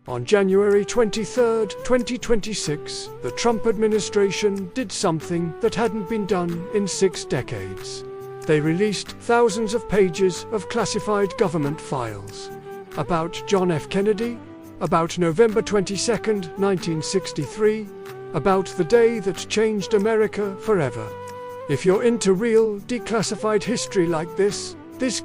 On January 23, 2026, the Trump administration did something that hadn't been done in 6 decades. They released thousands of pages of classified government files. About John F. Kennedy, about November 22, 1963, about the day that changed America forever. If you're into real, declassified history like this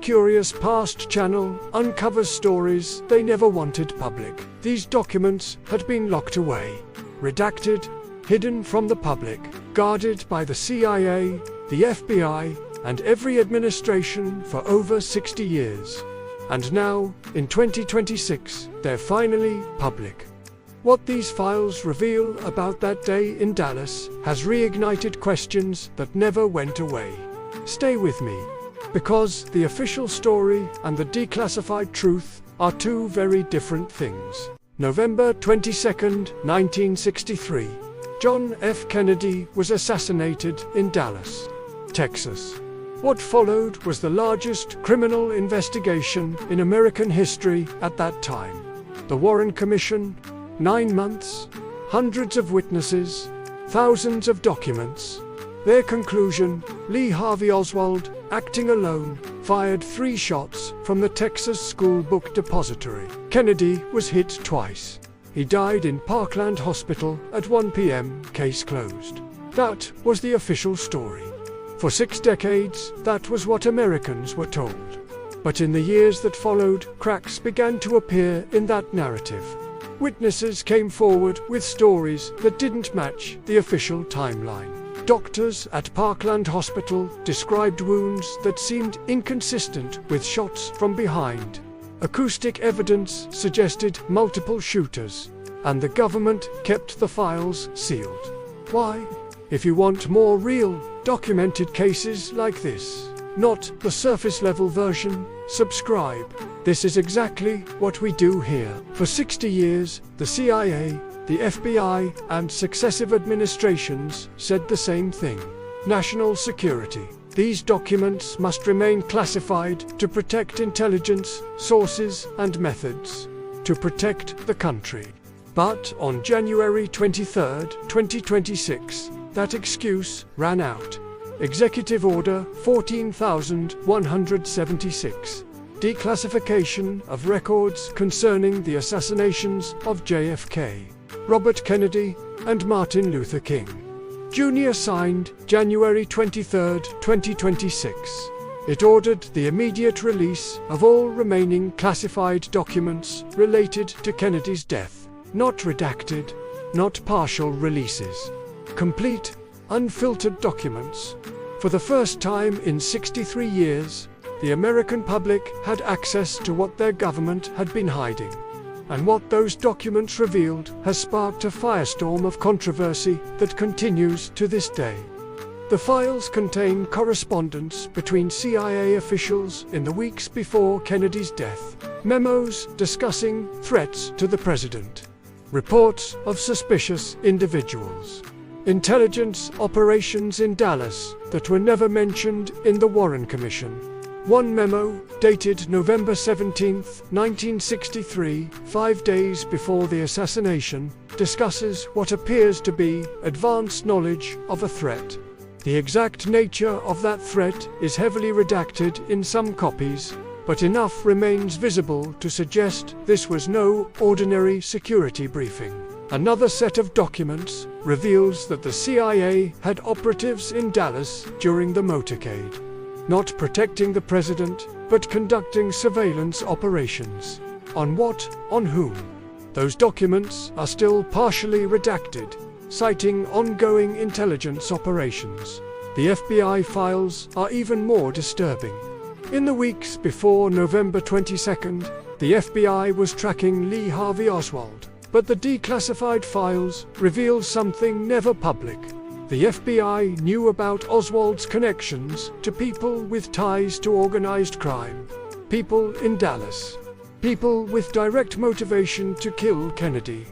curious past channel uncovers stories they never wanted public. These documents had been locked away, redacted, hidden from the public, guarded by the CIA, the FBI, and every administration for over 60 years. And now, in 2026, they're finally public. What these files reveal about that day in Dallas has reignited questions that never went away. Stay with me, because the official story and the declassified truth are two very different things. November 22, 1963. John F. Kennedy was assassinated in Dallas, Texas. What followed was the largest criminal investigation in American history at that time. The Warren Commission, 9 months, hundreds of witnesses, thousands of documents. Their conclusion: Lee Harvey Oswald, acting alone, fired 3 shots from the Texas School Book Depository. Kennedy was hit twice. He died in Parkland Hospital at 1 p.m., case closed. That was the official story. For 6 decades, that was what Americans were told. But in the years that followed, cracks began to appear in that narrative. Witnesses came forward with stories that didn't match the official timeline. Doctors at Parkland Hospital described wounds that seemed inconsistent with shots from behind. Acoustic evidence suggested multiple shooters, and the government kept the files sealed. Why? If you want more real, documented cases like this, not the surface-level version, subscribe. This is exactly what we do here. For 60 years, the CIA, the FBI, and successive administrations said the same thing. National security. These documents must remain classified to protect intelligence, sources, and methods. To protect the country. But on January 23, 2026, that excuse ran out. Executive Order 14,176. Declassification of records concerning the assassinations of JFK, Robert Kennedy, and Martin Luther King. Jr. signed January 23, 2026. It ordered the immediate release of all remaining classified documents related to Kennedy's death. Not redacted, not partial releases. Complete, unfiltered documents. For the first time in 63 years, the American public had access to what their government had been hiding. And what those documents revealed has sparked a firestorm of controversy that continues to this day. The files contain correspondence between CIA officials in the weeks before Kennedy's death, memos discussing threats to the president, reports of suspicious individuals, intelligence operations in Dallas that were never mentioned in the Warren Commission. One memo, dated November 17, 1963, 5 days before the assassination, discusses what appears to be advanced knowledge of a threat. The exact nature of that threat is heavily redacted in some copies, but enough remains visible to suggest this was no ordinary security briefing. Another set of documents reveals that the CIA had operatives in Dallas during the motorcade. Not protecting the president, but conducting surveillance operations. On what? On whom? Those documents are still partially redacted, citing ongoing intelligence operations. The FBI files are even more disturbing. In the weeks before November 22nd, the FBI was tracking Lee Harvey Oswald, but the declassified files reveal something never public. The FBI knew about Oswald's connections to people with ties to organized crime, people in Dallas, people with direct motivation to kill Kennedy.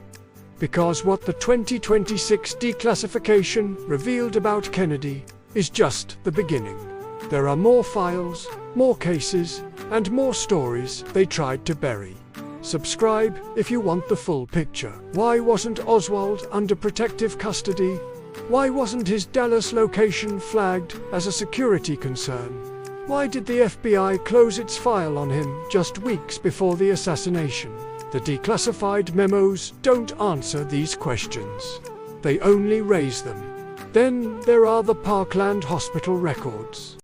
Because what the 2026 declassification revealed about Kennedy is just the beginning. There are more files, more cases, and more stories they tried to bury. Subscribe if you want the full picture. Why wasn't Oswald under protective custody? Why wasn't his Dallas location flagged as a security concern? Why did the FBI close its file on him just weeks before the assassination? The declassified memos don't answer these questions. They only raise them. Then there are the Parkland Hospital records.